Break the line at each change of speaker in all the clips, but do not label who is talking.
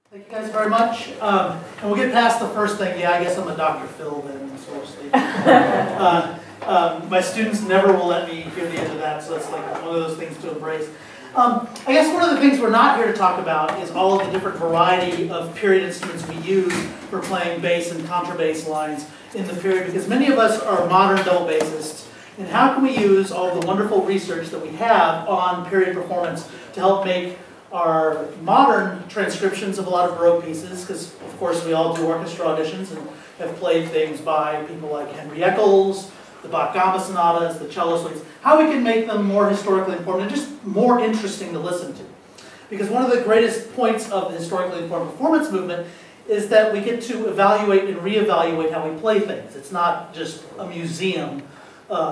Thank you guys very much. And we'll get past the first thing. Yeah, I guess I'm a Dr. Phil then, so to speak. My students never will let me hear the end of that, so it's like one of those things to embrace. I guess one of the things we're not here to talk about is all of the different variety of period instruments we use for playing bass and contrabass lines in the period, because many of us are modern double bassists. And how can we use all the wonderful research that we have on period performance to help make our modern transcriptions of a lot of Baroque pieces, because of course we all do orchestral auditions and have played things by people like Henry Eccles, the Bach Gamba sonatas, the cello suites, how we can make them more historically informed and just more interesting to listen to. Because one of the greatest points of the historically informed performance movement is that we get to evaluate and reevaluate how we play things. It's not just a museum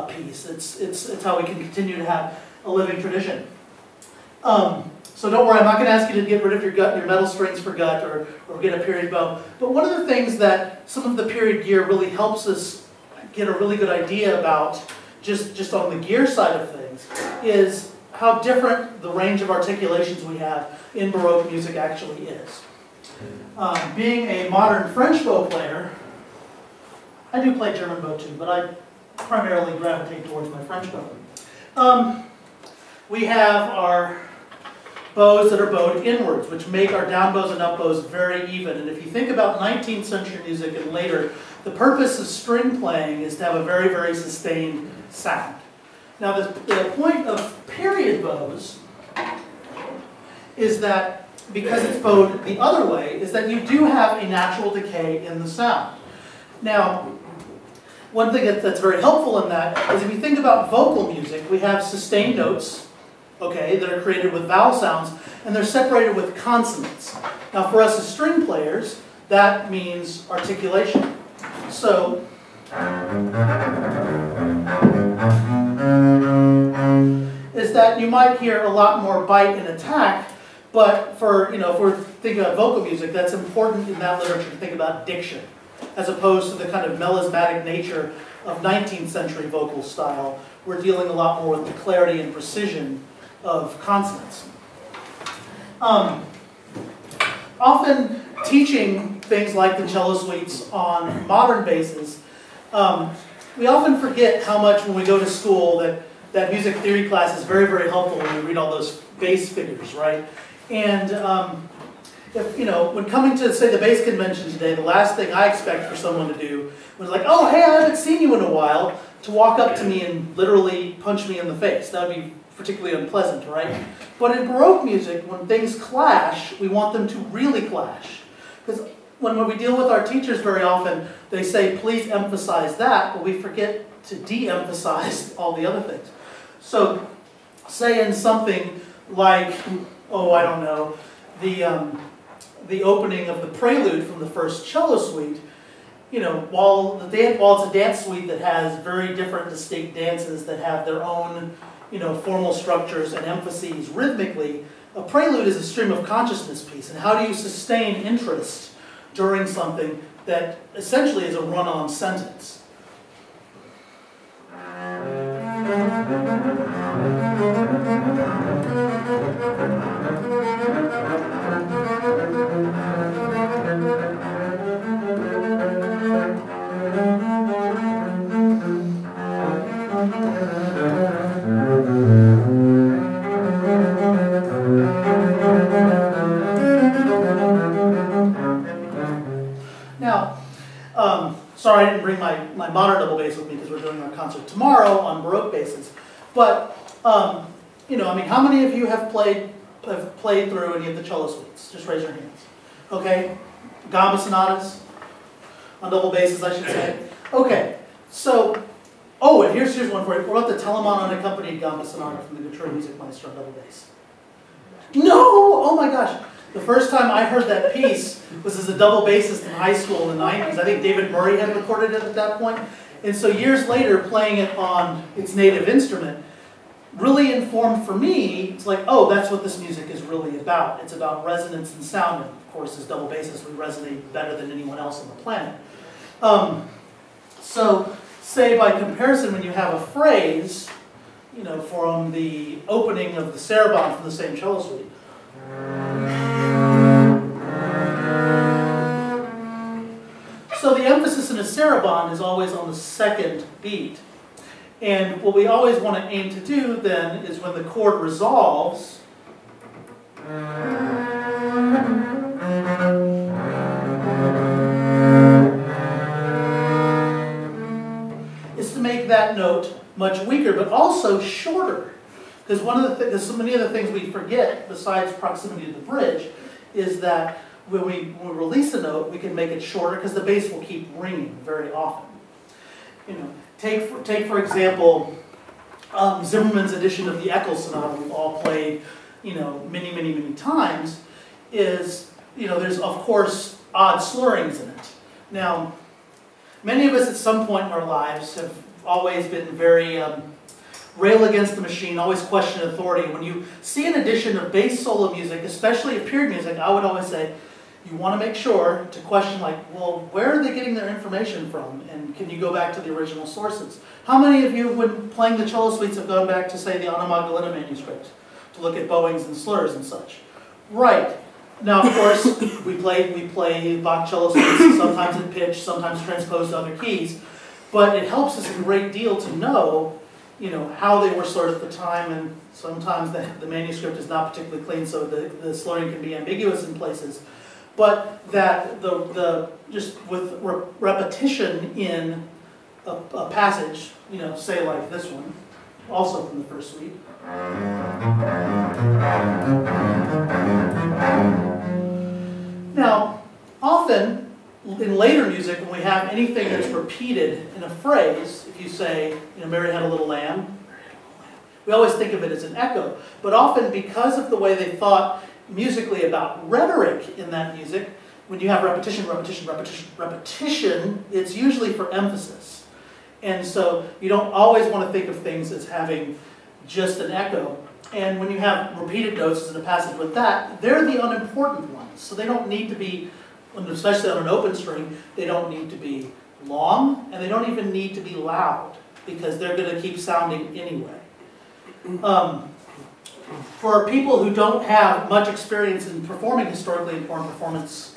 piece. It's how we can continue to have a living tradition. So don't worry, I'm not going to ask you to get rid of your metal strings for gut or get a period bow. But one of the things that some of the period gear really helps us get a really good idea about, just on the gear side of things, is how different the range of articulations we have in Baroque music actually is. Being a modern French bow player, I do play German bow too, but I primarily gravitate towards my French bow. We have our bows that are bowed inwards, which make our down bows and up bows very even. And if you think about 19th century music and later, the purpose of string playing is to have a very, very sustained sound. Now the point of period bows is that, because it's bowed the other way, is that you do have a natural decay in the sound. Now, one thing that's very helpful in that is if you think about vocal music, we have sustained notes, okay, that are created with vowel sounds, and they're separated with consonants. Now for us as string players, that means articulation. So, is that you might hear a lot more bite and attack, but for, if we're thinking about vocal music, that's important in that literature to think about diction, as opposed to the kind of melismatic nature of 19th century vocal style. We're dealing a lot more with the clarity and precision of consonants. Often teaching things like the cello suites on modern basses, we often forget how much when we go to school that music theory class is very, very helpful when we read all those bass figures, right? And if, when coming to, say, the bass convention today, the last thing I expect for someone to do was like, oh, hey, I haven't seen you in a while, to walk up to me and literally punch me in the face. That would be particularly unpleasant, right? But in Baroque music, when things clash, we want them to really clash. Because when we deal with our teachers very often, they say, please emphasize that, but we forget to de-emphasize all the other things. So, say in something like, oh, I don't know, the opening of the prelude from the first cello suite, while it's a dance suite that has very different distinct dances that have their own formal structures and emphases rhythmically, a prelude is a stream of consciousness piece. And how do you sustain interest during something that essentially is a run-on sentence? Sorry I didn't bring my modern double bass with me because we're doing our concert tomorrow on Baroque basses. But, how many of you have played through any of the cello suites? Just raise your hands. Okay? Gamba sonatas? On double basses, I should say. Okay. So, and here's one for you. What about the Telemann unaccompanied Gamba sonata from the Detroit Music Maestro on double bass? No! Oh my gosh. The first time I heard that piece was as a double bassist in high school in the 90s. I think David Murray had recorded it at that point. And so years later, playing it on its native instrument really informed for me, it's like, oh, that's what this music is really about. It's about resonance and sound. And of course, as double bassists, we resonate better than anyone else on the planet. So, say by comparison, when you have a phrase, from the opening of the Sarabande from the same cello suite, saraband is always on the second beat. And what we always want to aim to do then is when the chord resolves, is to make that note much weaker, but also shorter. Because so many of the things we forget, besides proximity to the bridge, is that when we release a note, we can make it shorter because the bass will keep ringing very often. You know, take for example, Zimmerman's edition of the Echo Sonata we've all played, you know, many times. Is, you know, there's of course odd slurrings in it. Now, many of us at some point in our lives have always been very rail against the machine, always question authority. When you see an edition of bass solo music, especially of period music, I would always say, you want to make sure to question, like, well, where are they getting their information from? And can you go back to the original sources? How many of you, when playing the cello suites, have gone back to, say, the Anna Magdalena manuscript to look at bowings and slurs and such? Right. Now, of course, we play Bach cello suites, sometimes in pitch, sometimes transposed to other keys, but it helps us a great deal to know, you know, how they were slurred at the time, and sometimes the manuscript is not particularly clean, so the slurring can be ambiguous in places. But that just with repetition in a passage, you know, say like this one, also from the first suite. Now, often in later music, when we have anything that's repeated in a phrase, if you say, you know, Mary had a little lamb, we always think of it as an echo. But often, because of the way they thought musically about rhetoric in that music, when you have repetition, it's usually for emphasis. And so you don't always want to think of things as having just an echo. And when you have repeated notes in a passage with that, they're the unimportant ones. So they don't need to be, especially on an open string, they don't need to be long, and they don't even need to be loud, because they're going to keep sounding anyway. For people who don't have much experience in performing historically important performance,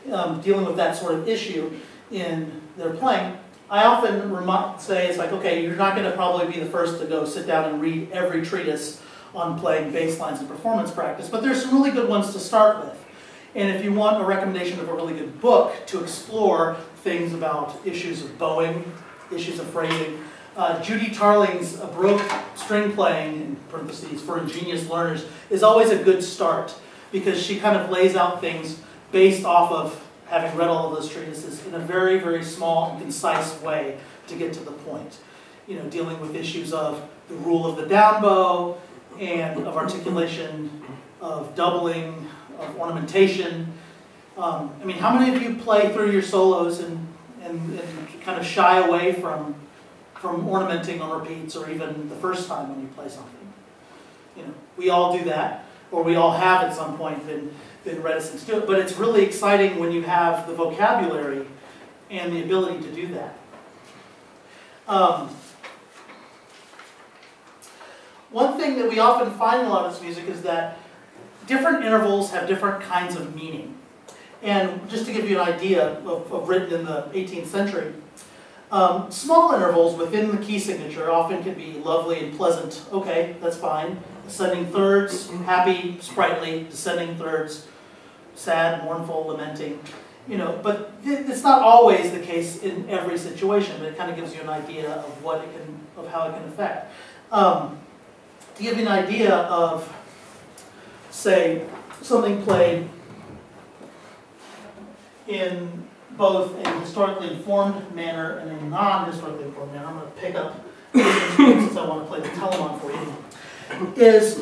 dealing with that sort of issue in their playing, I often say, it's like, okay, you're not going to probably be the first to go sit down and read every treatise on playing bass lines in performance practice, but there's some really good ones to start with. And if you want a recommendation of a really good book to explore things about issues of bowing, issues of phrasing, Judy Tarling's Baroque string playing, in parentheses, for ingenious learners, is always a good start, because she kind of lays out things based off of having read all of those treatises in a very, very small and concise way to get to the point. You know, dealing with issues of the rule of the down bow, and of articulation, of doubling, of ornamentation. I mean, how many of you play through your solos and kind of shy away from ornamenting on repeats, or even the first time when you play something? You know, we all do that, or we all have at some point been reticent to do it, but it's really exciting when you have the vocabulary and the ability to do that. One thing that we often find in a lot of this music is that different intervals have different kinds of meaning. And just to give you an idea of written in the 18th century, small intervals within the key signature often can be lovely and pleasant. Okay, that's fine. Ascending thirds, happy, sprightly. Descending thirds, sad, mournful, lamenting. You know, but it's not always the case in every situation, but it kind of gives you an idea of what it can, of how it can affect. To give you an idea of, say, something played in both a historically informed manner and a non-historically informed manner, I'm going to pick up since I want to play the telephone for you, is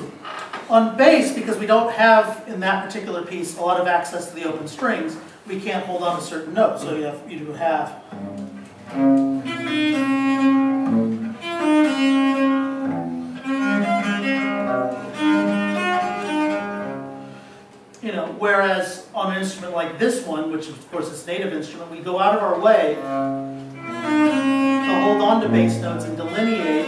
on bass, because we don't have in that particular piece a lot of access to the open strings, we can't hold on to certain notes. So you do have whereas on an instrument like this one, which of course is native instrument, we go out of our way to hold on to bass notes and delineate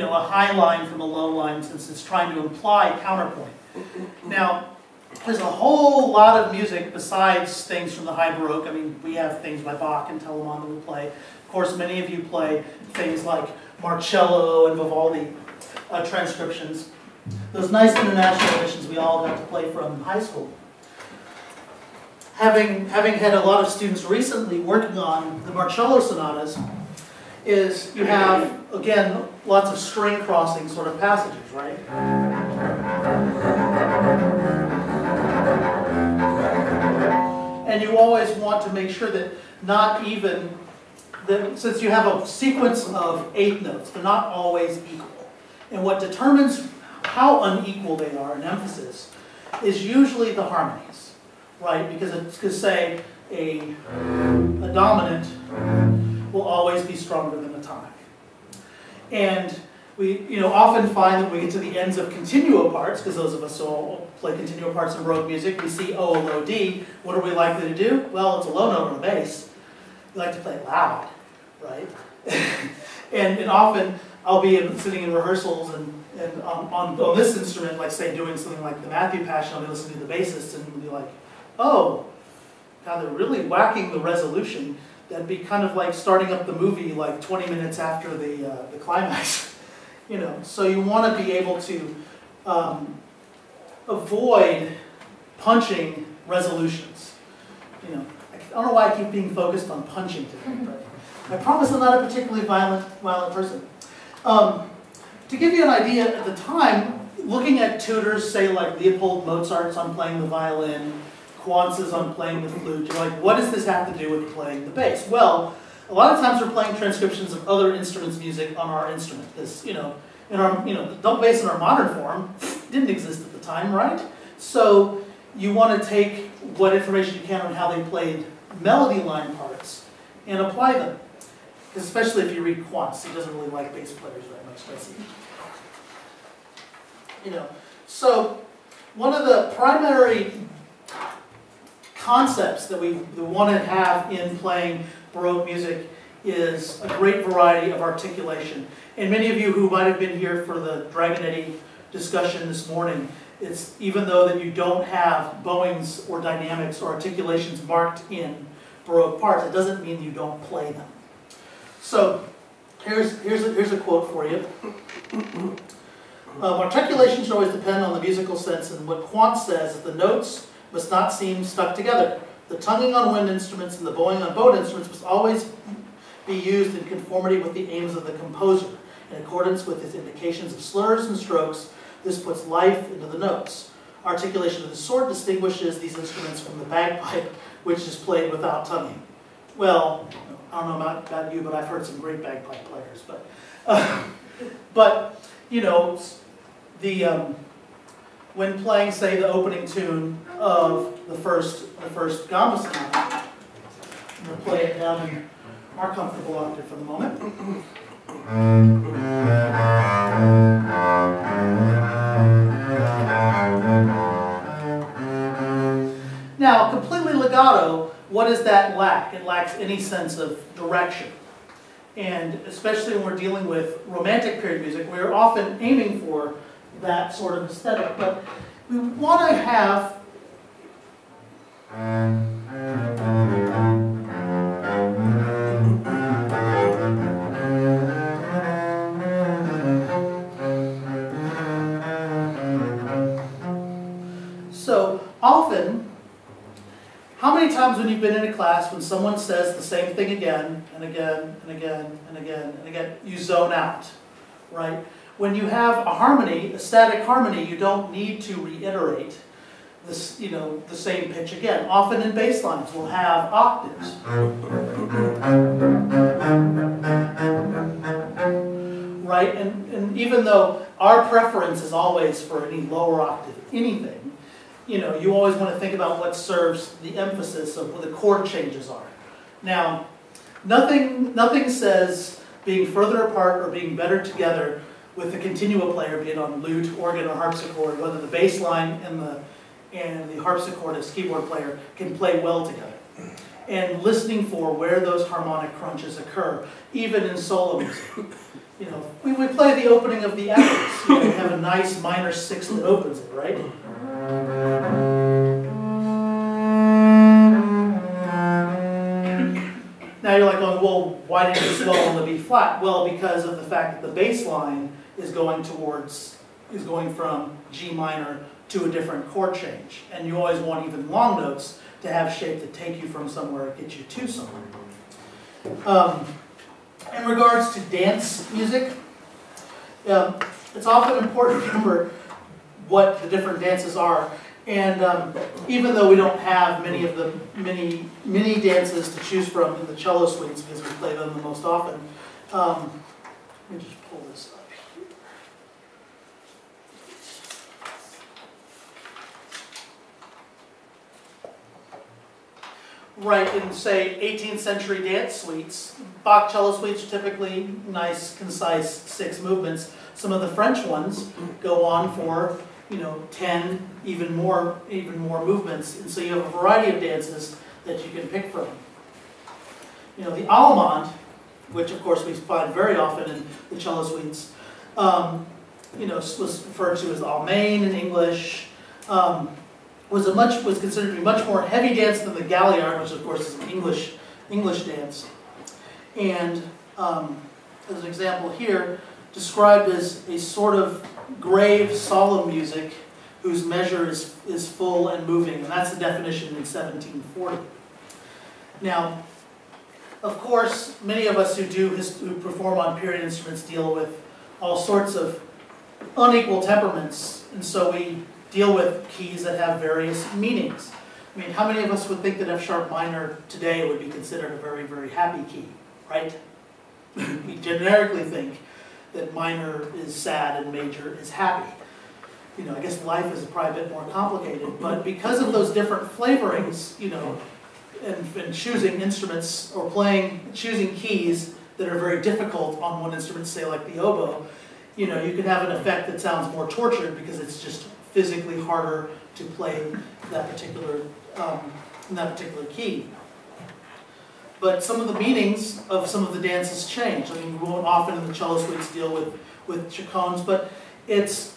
a high line from a low line, since it's trying to imply counterpoint. Now, there's a whole lot of music besides things from the High Baroque. I mean, we have things by Bach and Telemann that we play. Of course, many of you play things like Marcello and Vivaldi transcriptions. Those nice international editions we all got to play from in high school. Having had a lot of students recently working on the Marcello sonatas, is you have, again, lots of string crossing sort of passages, right? And you always want to make sure that not even, that since you have a sequence of 8 notes, they're not always equal. And what determines how unequal they are in emphasis is usually the harmonies, right? Because it's to say a dominant will always be stronger than a tonic. And we often find that we get to the ends of continuo parts, because those of us who all play continuo parts in Baroque music, we see O, a low D. What are we likely to do? Well, it's a low note on a bass. We like to play it loud, right? and often I'll be sitting in rehearsals and on this instrument, like say doing something like the Matthew Passion, I'll be listening to the bassists and be like, oh, God, they're really whacking the resolution. That'd be kind of like starting up the movie like 20 minutes after the climax. So you want to be able to avoid punching resolutions. I don't know why I keep being focused on punching today, but I promise I'm not a particularly violent person. To give you an idea, at the time, looking at tutors, say like Leopold Mozart's on playing the violin, Quantz's on playing the flute, you're like, what does this have to do with playing the bass? Well, a lot of times we're playing transcriptions of other instruments' music on our instrument. This, in our, the double bass in our modern form didn't exist at the time, right? So you want to take what information you can on how they played melody line parts and apply them. Because especially if you read Quantz, he doesn't really like bass players very much, does he? So one of the primary concepts that we want to have in playing Baroque music is a great variety of articulation. And many of you who might have been here for the Dragonetti discussion this morning, it's even though that you don't have bowings or dynamics or articulations marked in Baroque parts, it doesn't mean you don't play them. So here's a quote for you. Articulation should always depend on the musical sense, and what Quantz says is the notes must not seem stuck together. The tonguing on wind instruments and the bowing on bowed instruments must always be used in conformity with the aims of the composer, in accordance with his indications of slurs and strokes. This puts life into the notes. Articulation of the sort distinguishes these instruments from the bagpipe, which is played without tonguing. Well, I don't know about you, but I've heard some great bagpipe players. But when playing, say, the opening tune of the first Gamba Sonata, I'm going to play it down in our comfortable octave for the moment. Now, completely legato, what does that lack? It lacks any sense of direction. And especially when we're dealing with romantic period music, we're often aiming for that sort of aesthetic. But we want to have so often, how many times when you've been in a class when someone says the same thing again and again and again and again and again, you zone out, right? When you have a harmony, a static harmony, you don't need to reiterate this, the same pitch again. Often in bass lines, we'll have octaves. Right? And even though our preference is always for any lower octave anything, you always want to think about what serves the emphasis of what the chord changes are. Now, nothing says being further apart or being better together with the continuo player, be it on lute, organ, or harpsichord, whether the bass line and the harpsichordist keyboard player can play well together. And listening for where those harmonic crunches occur, even in solo music. We play the opening of the Echoes. We have a nice minor sixth that opens it, right? well, why did you slow on the B flat? Well, because of the fact that the bass line is going from G minor to a different chord change. And you always want even long notes to have shape that take you from somewhere and get you to somewhere. In regards to dance music, it's often important to remember what the different dances are. And even though we don't have many dances to choose from in the cello suites because we play them the most often, let me just pull this up here. Right, in say 18th century dance suites, Bach cello suites are typically nice, concise 6 movements. Some of the French ones go on for 10, even more movements, and so you have a variety of dances that you can pick from. The Almonte, which of course we find very often in the cello suites, was referred to as Almain in English, was considered to be much more heavy dance than the Galliard, which of course is an English dance. And as an example here, described as a sort of grave, solemn music whose measure is full and moving, and that's the definition in 1740. Now, of course, many of us who perform on period instruments deal with all sorts of unequal temperaments, and so we deal with keys that have various meanings. I mean, how many of us would think that F sharp minor today would be considered a very, very happy key, right? We generically think that minor is sad and major is happy. I guess life is probably a bit more complicated, but because of those different flavorings, and choosing instruments or choosing keys that are very difficult on one instrument, say like the oboe, you can have an effect that sounds more tortured because it's just physically harder to play that particular in that particular key. But some of the meanings of some of the dances change. I mean, we won't often in the cello suites deal with chaconnes, but it's,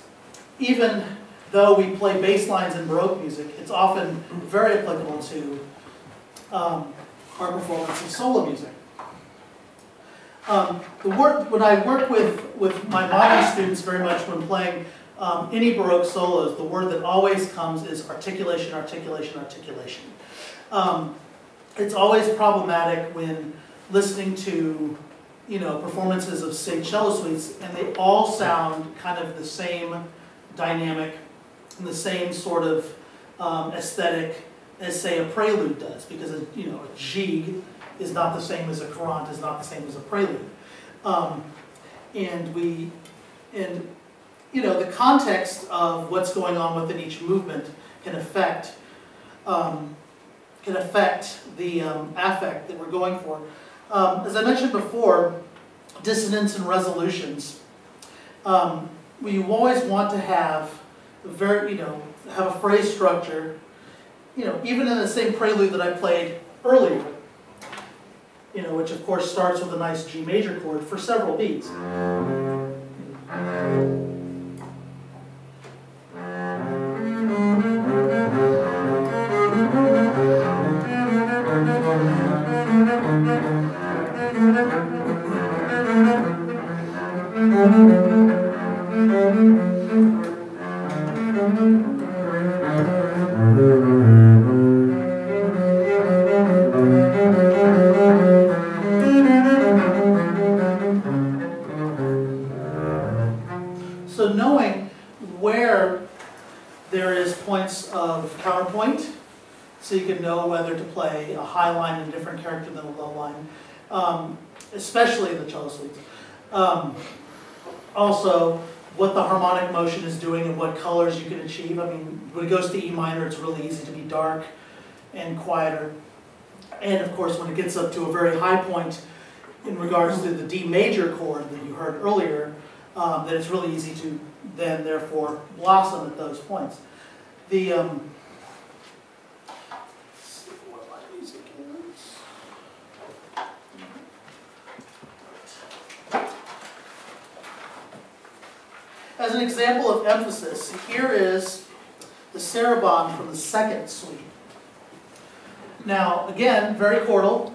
even though we play bass lines in Baroque music, it's often very applicable to our performance of solo music. When I work with my modern students very much when playing any Baroque solos, the word that always comes is articulation, articulation, articulation. It's always problematic when listening to performances of, say, cello suites, and they all sound kind of the same dynamic and the same sort of aesthetic as, say, a prelude does, because a jig is not the same as a courant, is not the same as a prelude. The context of what's going on within each movement can affect the affect that we're going for. As I mentioned before, dissonance and resolutions. We always want to have have a phrase structure, even in the same prelude that I played earlier, which of course starts with a nice G major chord for several beats. So knowing where there is points of counterpoint, so you can know whether to play a high line in a different character than a low line, especially in the cello suites. Also, what the harmonic motion is doing and what colors you can achieve. I mean, when it goes to E minor, it's really easy to be dark and quieter. And of course, when it gets up to a very high point in regards to the D major chord that you heard earlier, that it's really easy to then, therefore, blossom at those points. The let's see what my music is. As an example of emphasis, here is the sarabande from the second suite. Now, again, very chordal.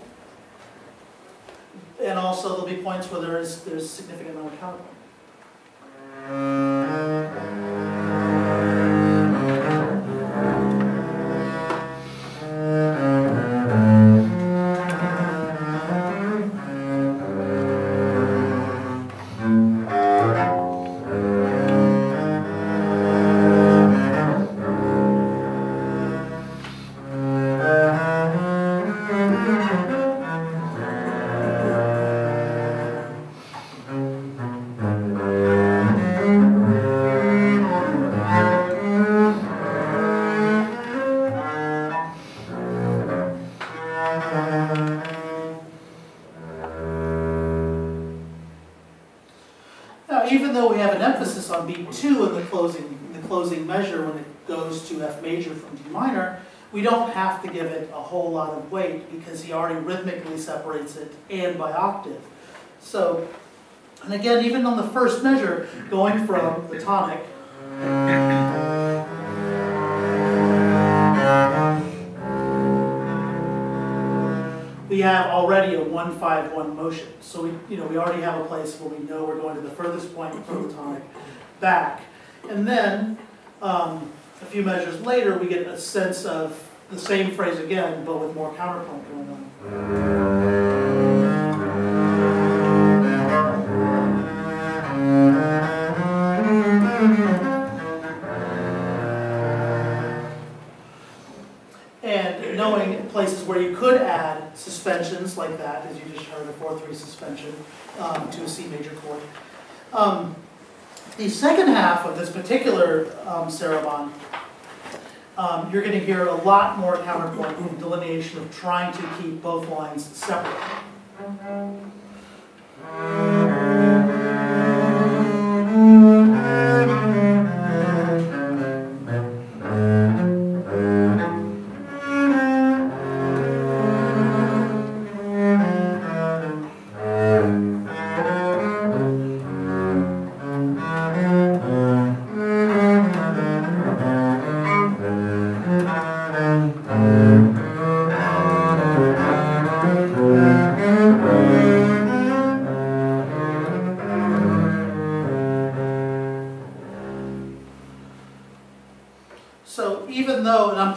and also there'll be points where there's significant amount of counterpoint. On beat 2 in the closing measure when it goes to F major from D minor, we don't have to give it a whole lot of weight because he already rhythmically separates it and by octave. So, and again, even on the first measure, going from the tonic we have already a 1-5-1 motion. So we already have a place where we know we're going to the furthest point from the tonic back. And then a few measures later, we get a sense of the same phrase again, but with more counterpoint going on. And knowing places where you could add suspensions like that, as you just heard, a 4-3 suspension to a C major chord. The second half of this particular saraband, you're going to hear a lot more counterpoint and delineation of trying to keep both lines separate.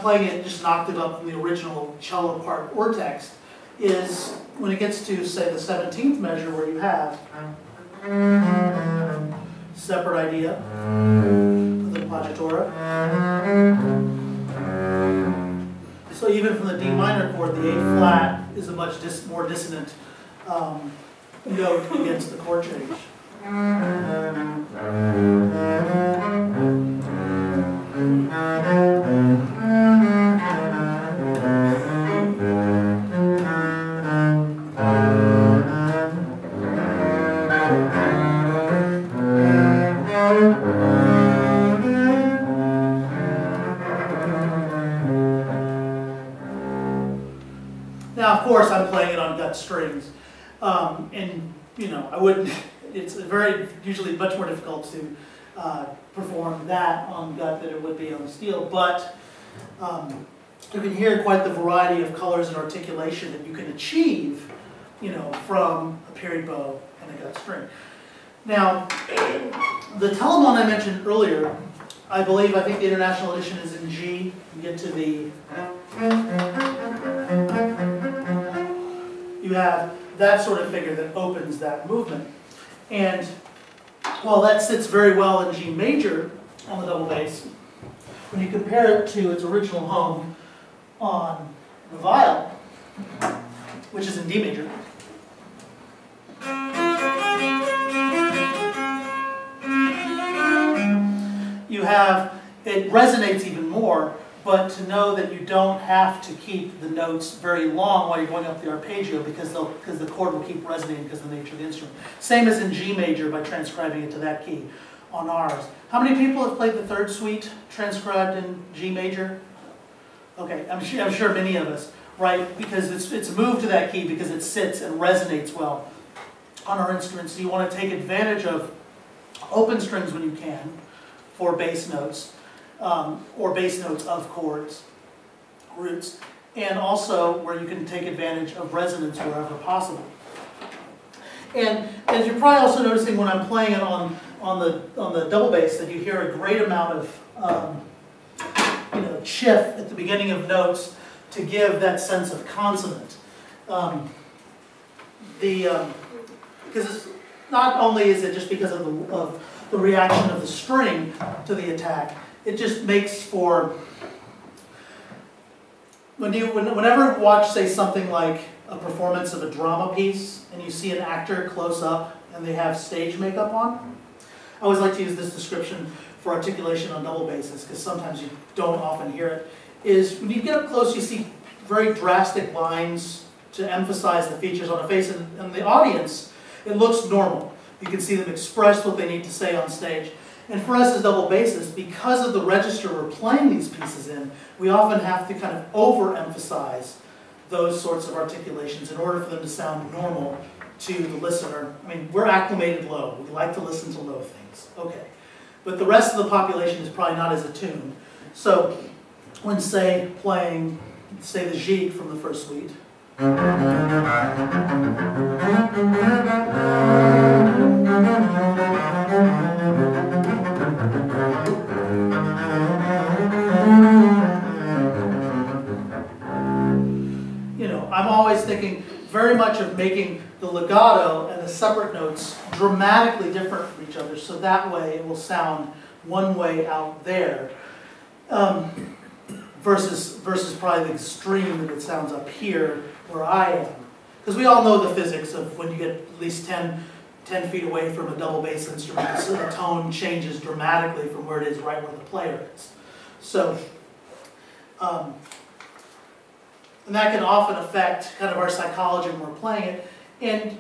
Playing it just an octave up from the original cello part or text, is when it gets to, say, the 17th measure where you have separate idea of the appoggiatura. So even from the D minor chord, the A flat is a much more dissonant note against the chord change. Now, of course, I'm playing it on gut strings, and I wouldn't. It's usually much more difficult to perform that on gut than it would be on steel. But you can hear quite the variety of colors and articulation that you can achieve, from a period bow and a gut string. Now, the telemon I mentioned earlier, I think the international edition is in G. You get to the. You have that sort of figure that opens that movement. And while that sits very well in G major on the double bass, when you compare it to its original home on the viol, which is in D major, you have, it resonates even more, but to know that you don't have to keep the notes very long while you're going up the arpeggio because the chord will keep resonating because of the nature of the instrument. Same as in G major by transcribing it to that key on ours. How many people have played the third suite transcribed in G major? Okay, I'm sure many of us, right? Because it's moved to that key because it sits and resonates well on our instruments. So you want to take advantage of open strings when you can for bass notes. Or bass notes of chords, roots, and also where you can take advantage of resonance wherever possible. And as you're probably also noticing when I'm playing it on the double bass, that you hear a great amount of chiff at the beginning of notes to give that sense of consonant. Because it's not only is it just because of the reaction of the string to the attack, it just makes for, whenever you watch, say, something like a performance of a drama piece, and you see an actor close up and they have stage makeup on, I always like to use this description for articulation on double basses, because sometimes you don't often hear it, is when you get up close, you see very drastic lines to emphasize the features on a face, and the audience, it looks normal. You can see them express what they need to say on stage. And for us as double bassists, because of the register we're playing these pieces in, we often have to kind of overemphasize those sorts of articulations in order for them to sound normal to the listener. I mean, we're acclimated low. We like to listen to low things. Okay. But the rest of the population is probably not as attuned. So when, say, playing, say, the Gigue from the first suite, I'm always thinking very much of making the legato and the separate notes dramatically different from each other, so that way it will sound one way out there, versus probably the extreme that it sounds up here where I am. Because we all know the physics of when you get at least 10 feet away from a double bass instrument, the tone changes dramatically from where it is right where the player is. So, and that can often affect kind of our psychology when we're playing it. And,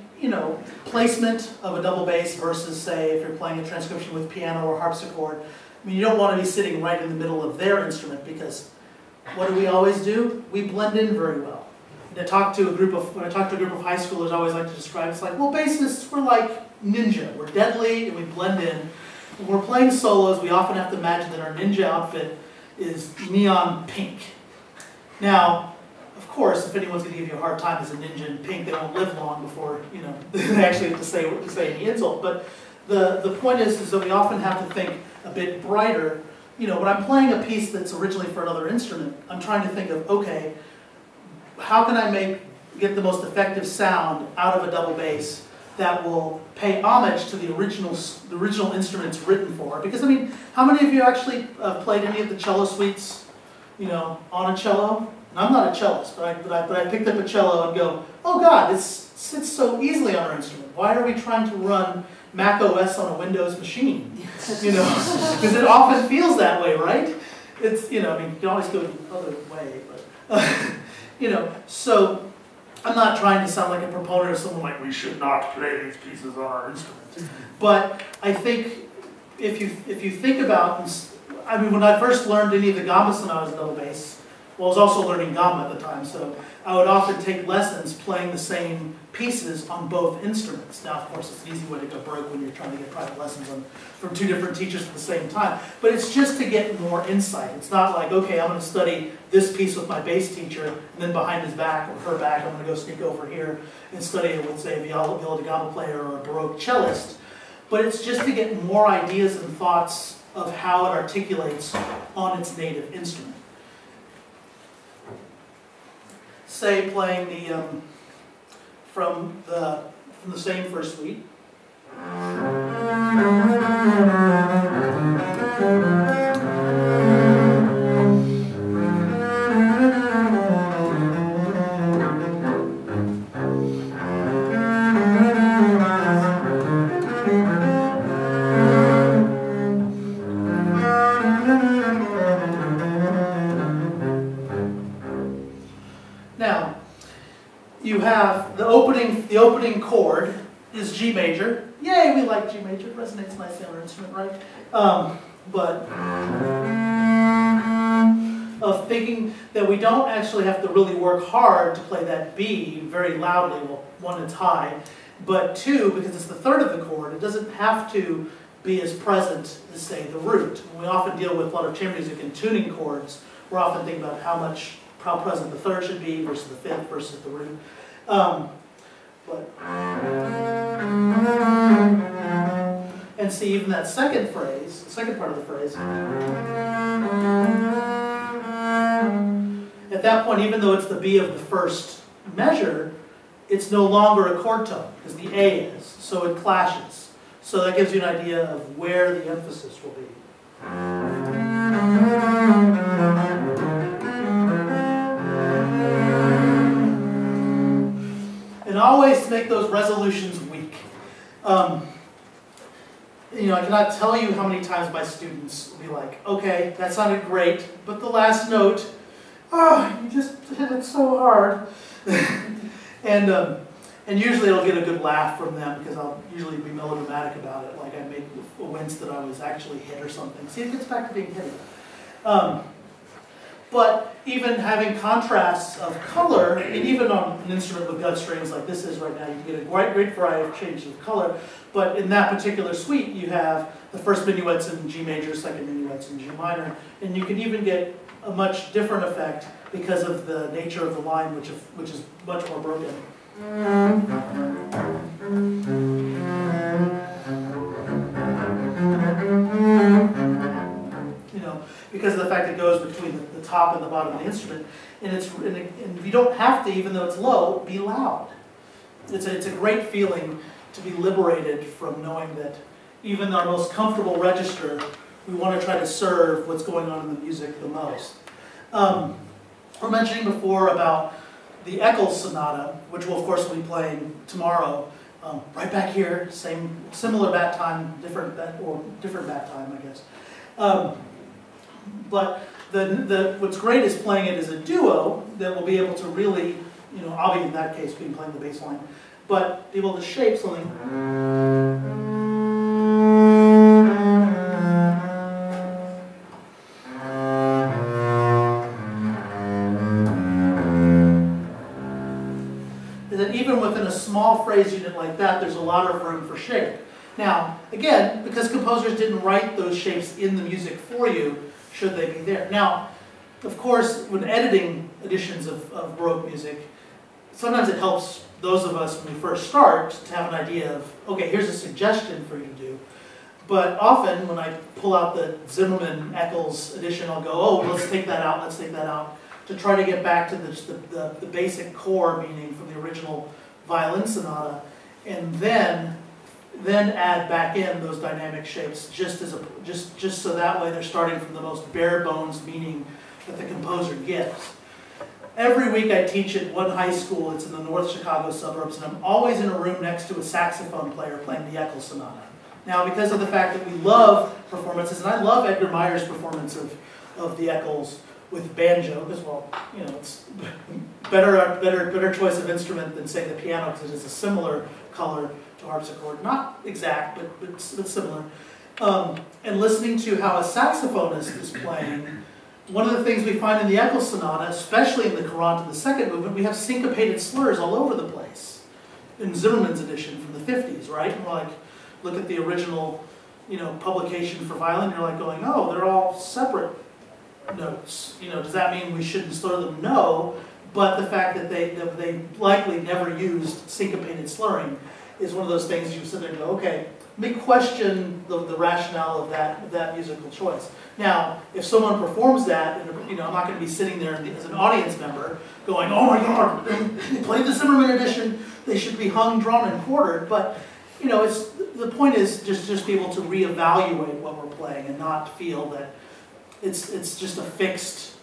placement of a double bass versus, say, if you're playing a transcription with piano or harpsichord, I mean, you don't want to be sitting right in the middle of their instrument, because what do we always do? We blend in very well. When I talk to a group of high schoolers, I always like to describe, it's like, well, bassists, we're like ninja. We're deadly and we blend in. When we're playing solos, we often have to imagine that our ninja outfit is neon pink. Now, of course, if anyone's going to give you a hard time as a ninja in pink, they won't live long before they actually have to say any insult. But the point is that we often have to think a bit brighter. When I'm playing a piece that's originally for another instrument, I'm trying to think of, okay, how can I get the most effective sound out of a double bass that will pay homage to the original instrument it's written for? Because, I mean, how many of you actually played any of the cello suites, on a cello? And I'm not a cellist, but I picked up a cello and go, oh God, it sits so easily on our instrument. Why are we trying to run Mac OS on a Windows machine? Because it often feels that way, right? It's, I mean, you can always go the other way, but, so I'm not trying to sound like a proponent of someone like, we should not play these pieces on our instrument. But I think if you think about, I mean, when I first learned any of the gamba sonatas double bass, well, I was also learning gamba at the time, so I would often take lessons playing the same pieces on both instruments. Now, of course, it's an easy way to go broke when you're trying to get private lessons from two different teachers at the same time. But it's just to get more insight. It's not like, okay, I'm going to study this piece with my bass teacher, and then behind his back or her back, I'm going to go sneak over here and study it with, say, a viola da gamba player or a Baroque cellist. But it's just to get more ideas and thoughts of how it articulates on its native instrument. Say playing the from the same first suite. Now, you have the opening chord is G major. Yay, we like G major. It resonates nicely on our instrument, right? But of thinking that we don't actually have to really work hard to play that B very loudly. Well, one, it's high, but two, because it's the third of the chord, it doesn't have to be as present as, say, the root. When we often deal with a lot of chamber music and tuning chords, we're often thinking about how present the third should be versus the fifth versus the root. But And see, even that second phrase, the second part of the phrase, at that point, even though it's the B of the first measure, it's no longer a chord tone, because the A is, so it clashes. So that gives you an idea of where the emphasis will be. And always to make those resolutions weak. You know, I cannot tell you how many times my students will be like, okay, that sounded great, but the last note, oh, you just hit it so hard. And usually I'll get a good laugh from them because I'll usually be melodramatic about it, like I made a wince that I was actually hit or something. See, it gets back to being hit. But even having contrasts of color, and even on an instrument with gut strings like this is right now, you can get a great variety of changes of color. But in that particular suite, you have the first minuets in G major, second minuets in G minor, and you can even get a much different effect because of the nature of the line, which is much more broken. You know, because of the fact it goes between the top and the bottom of the instrument, and you don't have to, even though it's low, be loud. It's a great feeling to be liberated from knowing that even our most comfortable register, we want to try to serve what's going on in the music the most. We're mentioning before about the Eccles Sonata, which we'll of course be playing tomorrow, right back here, similar bat time, different bat time, I guess. But what's great is playing it as a duo that will be able to really, you know, I'll be in that case being playing the bass line, but be able to shape something. That even within a small phrase unit like that, there's a lot of room for shape. Now, again, because composers didn't write those shapes in the music for you, should they be there? Now, of course, when editing editions of Baroque music, sometimes it helps those of us when we first start to have an idea of, okay, here's a suggestion for you to do. But often, when I pull out the Zimmermann Eccles edition, I'll go, oh, let's take that out, to try to get back to the basic core meaning from the original violin sonata, and then add back in those dynamic shapes just so that way they're starting from the most bare bones meaning that the composer gives. Every week I teach at one high school. It's in the North Chicago suburbs, and I'm always in a room next to a saxophone player playing the Echo Sonata. Now, because of the fact that we love performances, and I love Edgar Meyer's performance of the Eccles with banjo, because, well, you know, it's better choice of instrument than, say, the piano, because it is a similar color to harpsichord. Not exact, but similar. And listening to how a saxophonist is playing, one of the things we find in the Echo Sonata, especially in the Courante, the second movement, we have syncopated slurs all over the place. In Zimmermann's edition from the 50s, right? And we're like, look at the original, you know, publication for violin, you're like going, oh, they're all separate notes. You know, does that mean we shouldn't slur them? No, but the fact that they likely never used syncopated slurring is one of those things you sit there and go, okay, let me question the rationale of that musical choice. Now, if someone performs that, and, you know, I'm not going to be sitting there as an audience member going, oh my God, they played the Zimmermann edition, they should be hung, drawn, and quartered. But, you know, the point is just be able to reevaluate what we're playing and not feel that it's just a fixed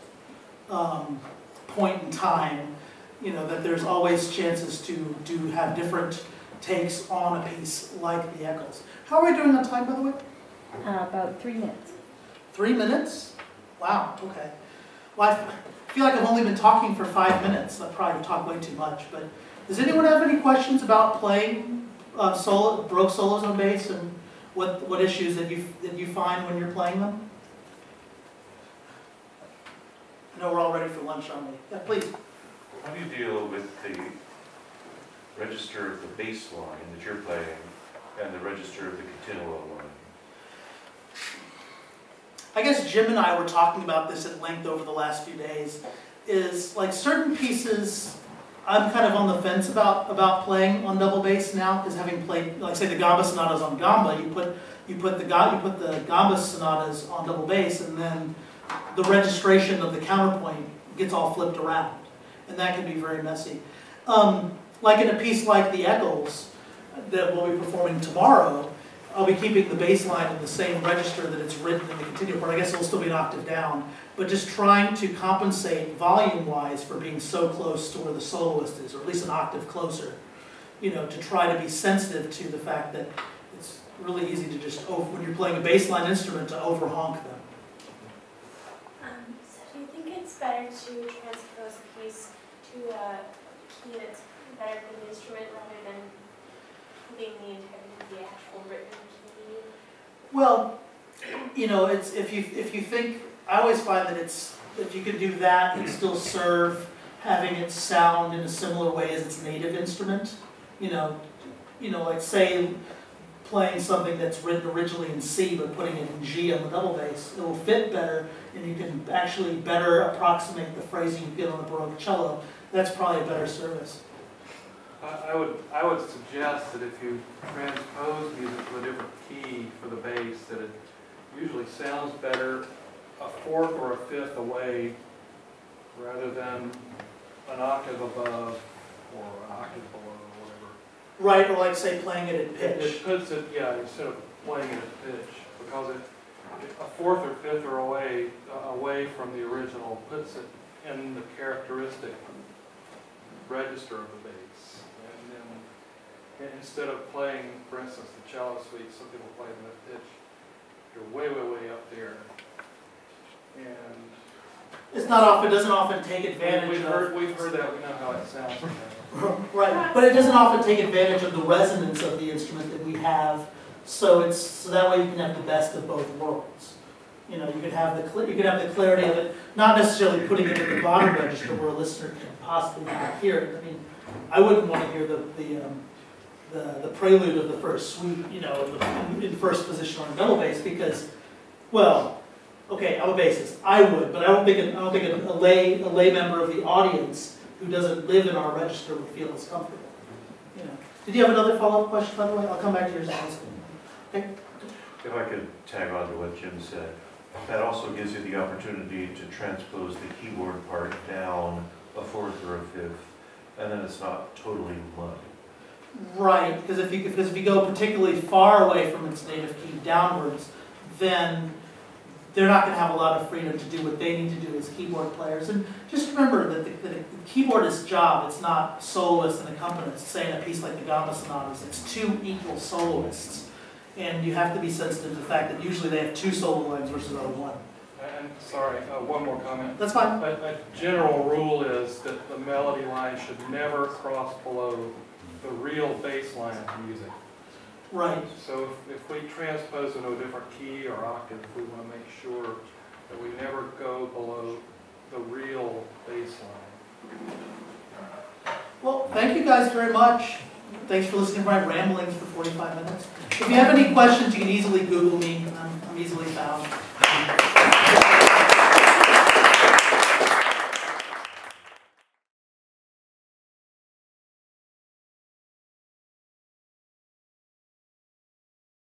point in time. You know, that there's always chances to have different takes on a piece like the Eccles. How are we doing on time, by the way?
About 3 minutes.
3 minutes? Wow, okay. Well, I feel like I've only been talking for 5 minutes. I probably talked way too much, but does anyone have any questions about playing Baroque solos on bass and what issues that you find when you're playing them? I know we're all ready for lunch, aren't we? Yeah, please.
How do you deal with the register of the bass line that you're playing and the register of the continuo line?
I guess Jim and I were talking about this at length over the last few days, is like certain pieces I'm kind of on the fence about playing on double bass now, because having played, like say the gamba sonatas on gamba, you put the gamba sonatas on double bass, and then the registration of the counterpoint gets all flipped around, and that can be very messy. Like in a piece like the Eccles that we'll be performing tomorrow, I'll be keeping the bass line in the same register that it's written in the continuo part. I guess it'll still be an octave down, but just trying to compensate volume-wise for being so close to where the soloist is, or at least an octave closer, you know, to try to be sensitive to the fact that it's really easy to just, when you're playing a bass line instrument, to over-honk them.
So do you think it's better to transpose a piece to a key that's better for the instrument rather than putting the integrity of the actual written key?
Well, you know, it's if you think, I always find that it's, if you could do that and still serve having it sound in a similar way as its native instrument, you know, like say playing something that's written originally in C but putting it in G on the double bass, it will fit better, and you can actually better approximate the phrasing you get on the Baroque cello. That's probably a better service.
I would suggest that if you transpose music to a different key for the bass, that it usually sounds better a fourth or a fifth away rather than an octave above or an octave below or whatever.
Right, or like say playing it at pitch.
It puts it, yeah, instead of playing it at pitch, because a fourth or fifth or away from the original puts it in the characteristic register of the bass. And then instead of playing, for instance, the cello suite, some people play them at pitch, you're way, way, way up there. And
It's not often, it doesn't often take advantage
we've heard that, we know how it sounds.
Right, but it doesn't often take advantage of the resonance of the instrument that we have, so that way you can have the best of both worlds. You know, you can have the clarity of it, not necessarily putting it in the bottom register where a listener can possibly not hear it. I mean, I wouldn't want to hear the prelude of the first suite, you know, in first position on a double bass because, well, okay, I'm a bassist. I would, but I don't think a lay member of the audience who doesn't live in our register would feel as comfortable. You know. Did you have another follow-up question, by the way? I'll come back to yours. Okay.
If I could tag on to what Jim said, that also gives you the opportunity to transpose the keyboard part down a fourth or a fifth, and then it's not totally mud.
Right, because if you go particularly far away from its native key downwards, then they're not going to have a lot of freedom to do what they need to do as keyboard players. And just remember that the keyboardist's job, it's not soloist and accompanist. Say in a piece like the Gamba Sonatas, it's two equal soloists. And you have to be sensitive to the fact that usually they have two solo lines versus one.
And sorry, one more comment.
That's fine.
A general rule is that the melody line should never cross below the real bass line of music.
Right.
So if we transpose into a different key or octave, we want to make sure that we never go below the real bass line.
Well, thank you guys very much. Thanks for listening to my ramblings for 45 minutes. If you have any questions, you can easily Google me. I'm easily found.